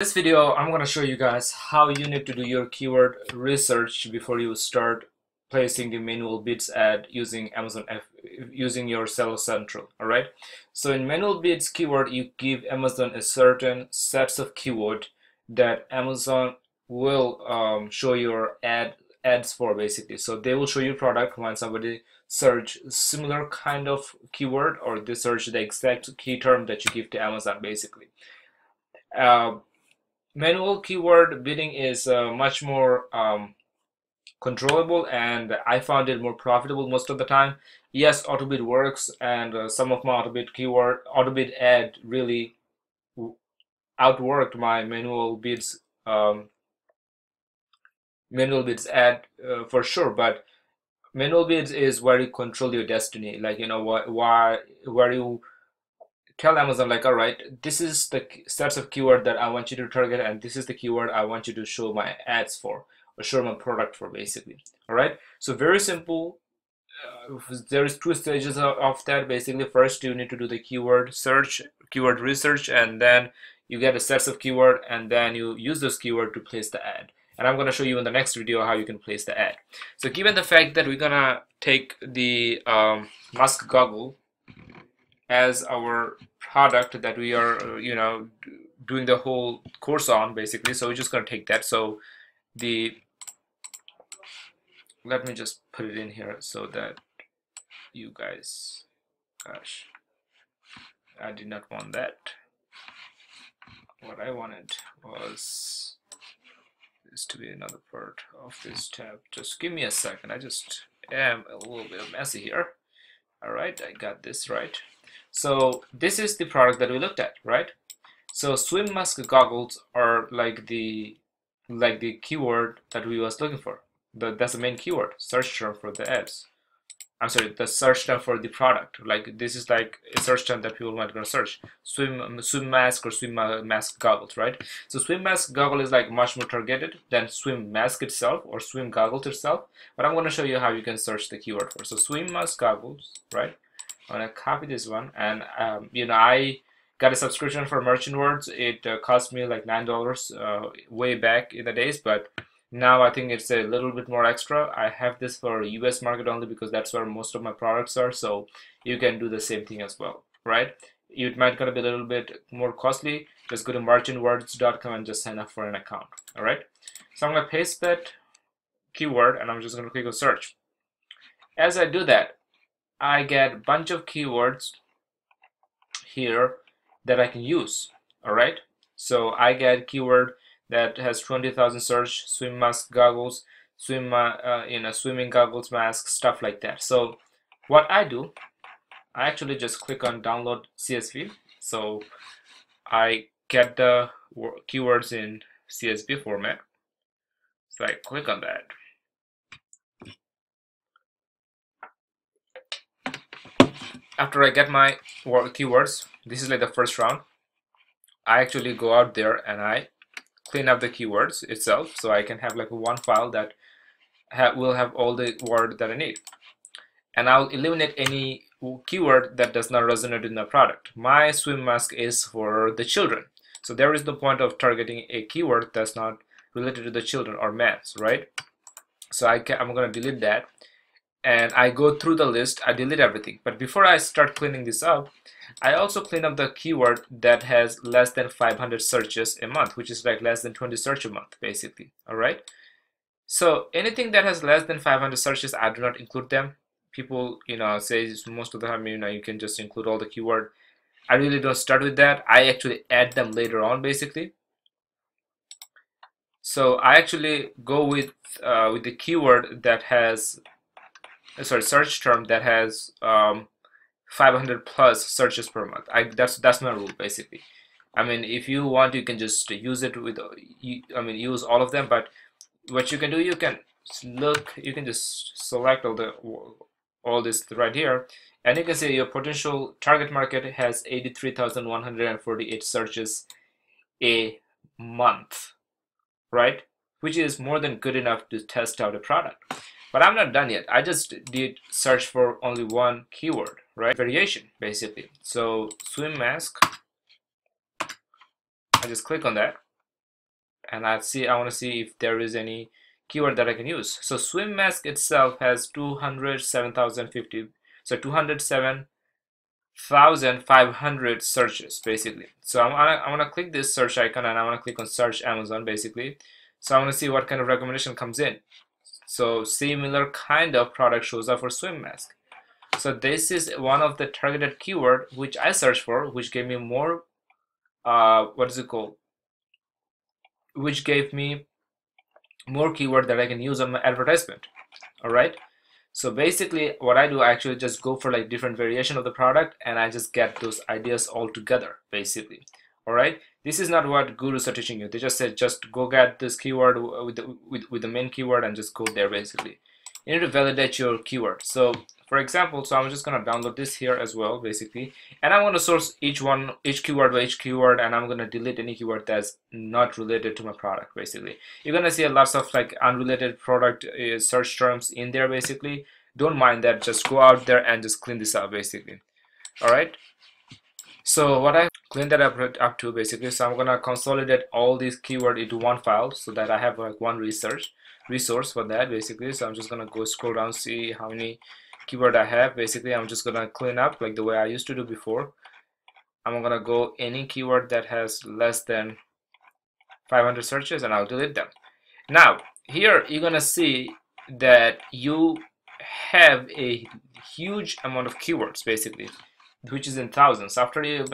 This video, I'm going to show you guys how you need to do your keyword research before you start placing the manual bids ad using using your Seller Central. All right. So in manual bids keyword, you give Amazon a certain sets of keyword that Amazon will show your ads for basically. So they will show you product when somebody search similar kind of keyword, or they search the exact key term that you give to Amazon basically. Manual keyword bidding is much more controllable, and I found it more profitable most of the time. Yes, autobid works, and some of my autobid ad really outworked my manual bids ad for sure. But manual bids is where you control your destiny, like where you tell Amazon, like, all right, this is the sets of keyword that I want you to target, and this is the keyword I want you to show my ads for, or show my product for, basically. All right, so very simple. There is two stages of that basically. First, you need to do the keyword search, keyword research, and then you get a sets of keyword, and then you use this keyword to place the ad. And I'm going to show you in the next video how you can place the ad. So given the fact that we're gonna take the mask goggle as our product that we are doing the whole course on basically, so we're just going to take that. So let me just put it in here so that you guys, gosh, I did not want that. What I wanted was this to be another part of this tab. Just give me a second, I just am a little bit messy here. All right, I got this right. So this is the product that we looked at, right? So swim mask goggles are like the keyword that we was looking for. That's the main keyword search term for the ads. I'm sorry, the search term for the product. Like this is like a search term that people might gonna search. Swim mask or swim mask goggles, right? So swim mask goggle is like much more targeted than swim mask itself or swim goggles itself. But I'm gonna show you how you can search the keyword for. So swim mask goggles, right? I'm gonna copy this one, and I got a subscription for Merchant Words. It cost me like $9 way back in the days, but now I think it's a little bit more extra. I have this for US market only because that's where most of my products are, so you can do the same thing as well, right? It might gonna be a little bit more costly. Just go to merchantwords.com and just sign up for an account. All right, so I'm gonna paste that keyword and I'm just gonna click on search. As I do that, I get a bunch of keywords here that I can use. All right, so I get keyword that has 20,000 search: swim mask goggles, swimming goggles, mask, stuff like that. So what I do, I actually just click on download CSV. So I get the keywords in CSV format. So I click on that. After I get my keywords, this is like the first round. I actually go out there and I clean up the keywords itself, so I can have like one file that will have all the word that I need, and I'll eliminate any keyword that does not resonate in the product. My swim mask is for the children, so there is no point of targeting a keyword that's not related to the children or maths, right? So I'm gonna delete that, and I go through the list, I delete everything. But before I start cleaning this up, I also clean up the keyword that has less than 500 searches a month, which is like less than 20 search a month basically. All right, so anything that has less than 500 searches, I do not include them. People say most of the time you can just include all the keyword. I really don't start with that. I actually add them later on basically. So I actually go with the keyword that has search term that has 500 plus searches per month. That's my rule basically. I mean, if you want, you can just use it with use all of them, but what you can do, you can just select all this right here, and you can say your potential target market has 83,148 searches a month, right? Which is more than good enough to test out a product. But I'm not done yet. I just did search for only one keyword, right? Variation, basically. So swim mask, I just click on that. and I want to see if there is any keyword that I can use. So swim mask itself has 207,050, so 207,500 searches basically. So I want to click this search icon and I want to click on search Amazon basically. So I want to see what kind of recommendation comes in. So similar kind of product shows up for swim mask. So this is one of the targeted keyword which I searched for, which gave me more what is it called, which gave me more keyword that I can use on my advertisement. All right, so basically what I do, I actually just go for like different variation of the product and I just get those ideas all together basically. All right, this is not what gurus are teaching you. They just said just go get this keyword with the main keyword and just go there basically. You need to validate your keyword. So for example, so I'm just gonna download this here as well basically, and I want to source each keyword by each keyword, and I'm gonna delete any keyword that's not related to my product basically. You're gonna see a lots of like unrelated product search terms in there basically. Don't mind that, just go out there and just clean this up basically. All right, so what I cleaned that up to basically, so I'm gonna consolidate all these keyword into one file so that I have like one resource for that basically. So I'm just gonna go scroll down, see how many keyword I have basically. I'm just gonna clean up like the way I used to do before. I'm gonna go any keyword that has less than 500 searches and I'll delete them. Now here you're gonna see that you have a huge amount of keywords basically, which is in thousands. After you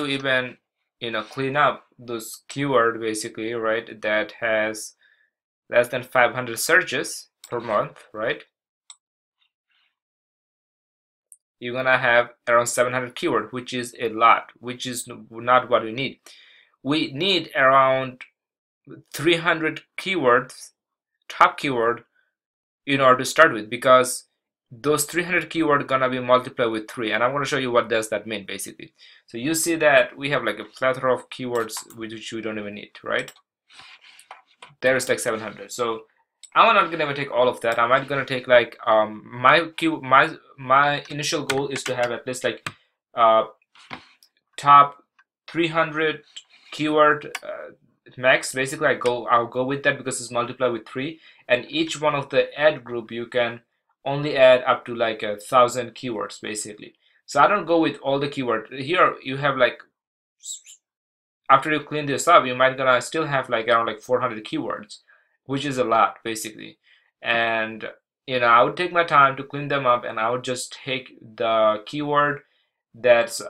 even clean up those keyword basically, right, that has less than 500 searches per month, right, you're gonna have around 700 keyword, which is a lot, which is not what we need. We need around 300 keywords, top keyword, in order to start with, because those 300 keyword gonna be multiplied with 3, and I'm going to show you what does that mean basically. So you see that we have like a plethora of keywords which we don't even need, right? There's like 700. So I'm not gonna take all of that. I'm gonna take like my initial goal is to have at least like top 300 keyword max basically. I'll go with that because it's multiplied with 3, and each one of the ad group you can only add up to like 1,000 keywords basically. So I don't go with all the keyword. Here you have like, after you clean this up, you might gonna still have like around like 400 keywords, which is a lot basically. And I would take my time to clean them up, and I would just take the keyword that's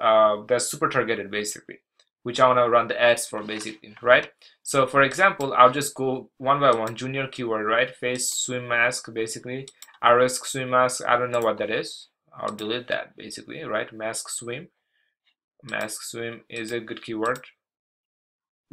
super targeted basically, which I want to run the ads for basically, right? So for example, I'll just go one by one. Junior keyword, right? Face swim mask basically. RS swim mask, I don't know what that is. I'll delete that basically, right? Mask swim is a good keyword.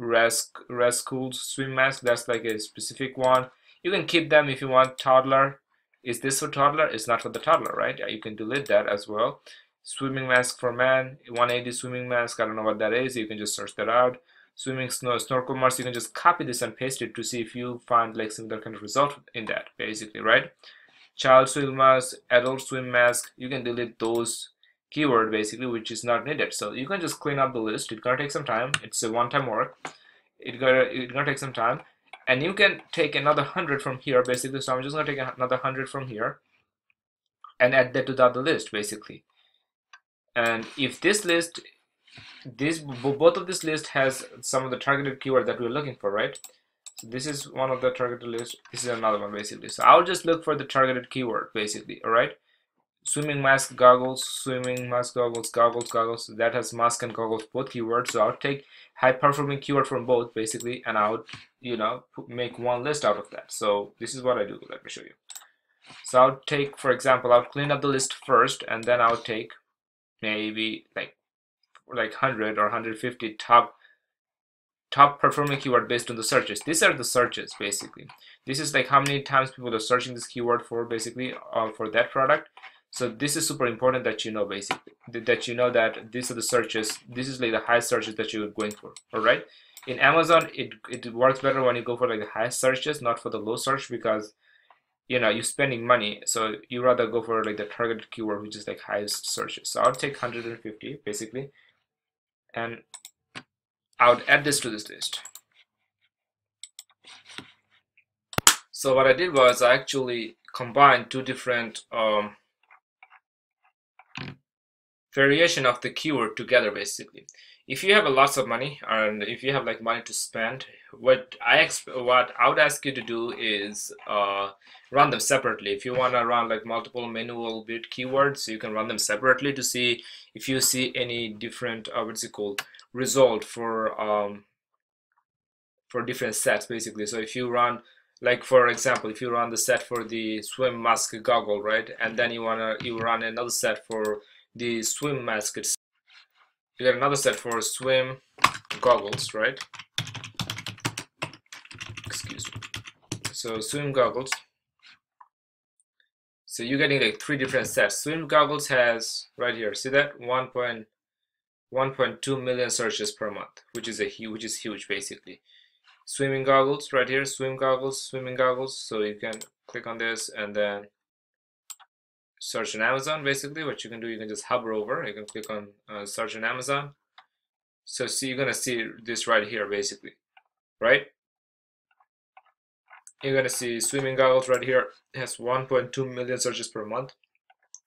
Cool swim mask, that's like a specific one. You can keep them if you want. Toddler, is this for toddler? It's not for the toddler, right? You can delete that as well. Swimming mask for man, 180 swimming mask, I don't know what that is. You can just search that out. Swimming snorkel mask, you can just copy this and paste it to see if you find like similar kind of result in that basically, right? Child swim mask, adult swim mask, you can delete those keyword basically, which is not needed. So you can just clean up the list. It's gonna take some time. It's a one-time work. It's gonna take some time, and you can take another 100 from here basically. So I'm just gonna take another 100 from here and add that to the other list basically. And if this list, both of this list has some of the targeted keyword that we're looking for, right? So this is one of the targeted list. This is another one basically. So I'll just look for the targeted keyword basically. All right. Swimming mask goggles, swimming mask goggles, goggles. That has mask and goggles, both keywords. So I'll take high performing keyword from both basically, and I'll make one list out of that. So this is what I do. Let me show you. So I'll take, for example, I'll clean up the list first, and then I'll take maybe like 100 or 150 top performing keyword based on the searches. These are the searches basically. This is like how many times people are searching this keyword for basically for that product. So this is super important that you know basically, that you know that these are the searches. This is like the high searches that you're going for. All right. In Amazon, it works better when you go for like the high searches, not for the low search, because you're spending money. So you rather go for like the targeted keyword, which is like highest searches. So I'll take 150 basically, and I would add this to this list. So what I did was I actually combined two different variation of the keyword together. Basically, if you have a lots of money and if you have like money to spend, what I would ask you to do is run them separately. If you want to run like multiple manual bid keywords, you can run them separately to see if you see any different what's it called, result for different sets. Basically, so if you run, like for example, if you run the set for the swim mask goggle, right, and then you run another set for the swim mask, you get another set for swim goggles, right? Excuse me. So swim goggles. So you're getting like three different sets. Swim goggles has right here. See that 1.2 million searches per month, which is huge basically. Swimming goggles right here. Swim goggles, swimming goggles. So you can click on this and then search on Amazon. Basically, what you can do, you can just hover over. You can click on search on Amazon. So see, you're gonna see this right here, basically, right? You're gonna see swimming goggles right here. It has 1.2 million searches per month,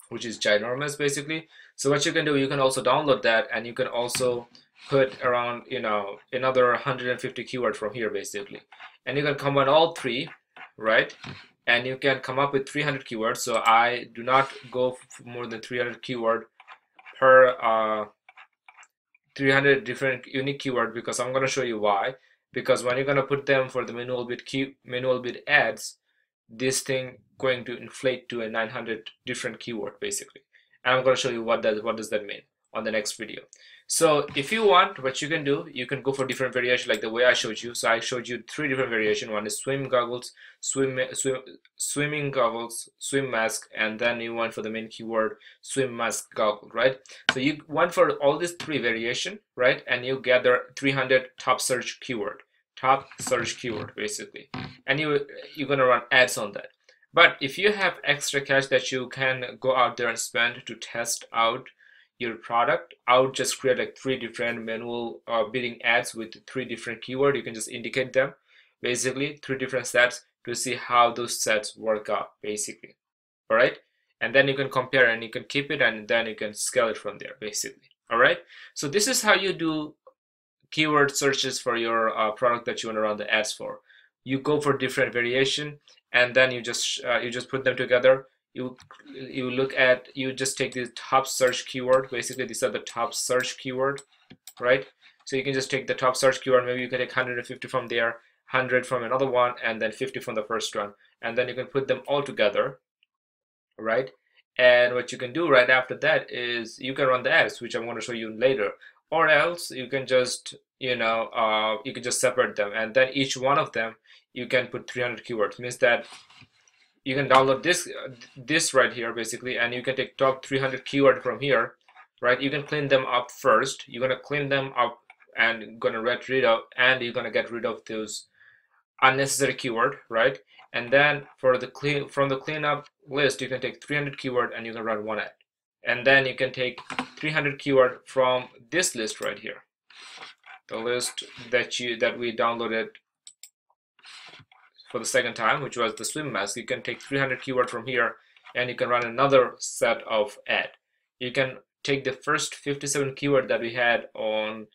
which is ginormous, basically. So what you can do, you can also download that, and you can also put around, you know, another 150 keywords from here, basically, and you can combine all three, right? And you can come up with 300 keywords. So I do not go for more than 300 keyword per 300 different unique keyword, because I'm going to show you why. Because when you're going to put them for the manual bid ads, this thing going to inflate to a 900 different keyword, basically. And I'm going to show you what does that mean on the next video. So if you want, what you can do, you can go for different variation like the way I showed you. So I showed you three different variation. One is swim goggles, swimming goggles, swim mask, and then you went for the main keyword swim mask goggle, right? So you went for all these three variation, right? And you gather 300 top search keyword basically, and you're gonna run ads on that. But if you have extra cash that you can go out there and spend to test out your product, I would just create like three different manual bidding ads with three different keywords. You can just indicate them, basically three different sets, to see how those sets work out, basically. All right, and then you can compare and you can keep it, and then you can scale it from there, basically. All right, so this is how you do keyword searches for your product that you want to run the ads for. You go for different variation, and then you just put them together. You just take the top search keyword. Basically, these are the top search keyword, right? So you can just take the top search keyword. Maybe you can take 150 from there, 100 from another one, and then 50 from the first one, and then you can put them all together, right? And what you can do right after that is you can run the ads, which I'm going to show you later. Or else you can just, you can just separate them, and then each one of them you can put 300 keywords. Means that you can download this right here, basically, and you can take top 300 keyword from here, right? You can clean them up first. You're gonna clean them up and gonna get rid of, and you're gonna get rid of those unnecessary keyword, right? And then from the cleanup list, you can take 300 keyword and you can run one ad. And then you can take 300 keyword from this list right here, the list that we downloaded for the second time, which was the swim mask. You can take 300 keyword from here and you can run another set of ad. You can take the first 57 keyword that we had on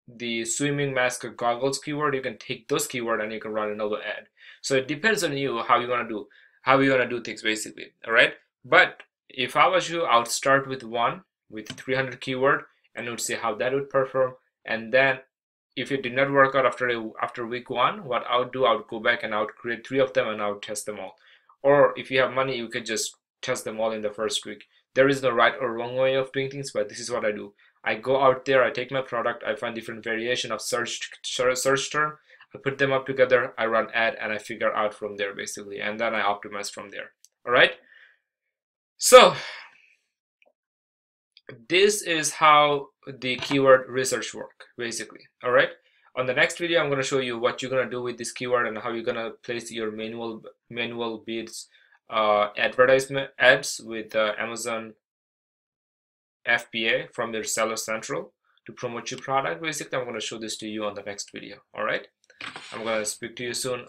the swimming mask or goggles keyword. You can take those keyword and you can run another ad. So it depends on you how you want to do things, basically. All right, but if I was you, I would start with 300 keyword and would see how that would perform. And then if it did not work out after week 1, what I would do, I would go back and I would create 3 of them and I would test them all. Or if you have money, you could just test them all in the first week. There is no right or wrong way of doing things, but this is what I do. I go out there, I take my product, I find different variation of search term, I put them up together, I run ad, and I figure out from there, basically, and then I optimize from there. All right, so this is how the keyword research work, basically. All right, on the next video, I'm going to show you what you're going to do with this keyword and how you're going to place your manual bids advertisement ads with Amazon FBA from your Seller Central. to promote your product. Basically, I'm going to show this to you on the next video. All right, I'm going to speak to you soon.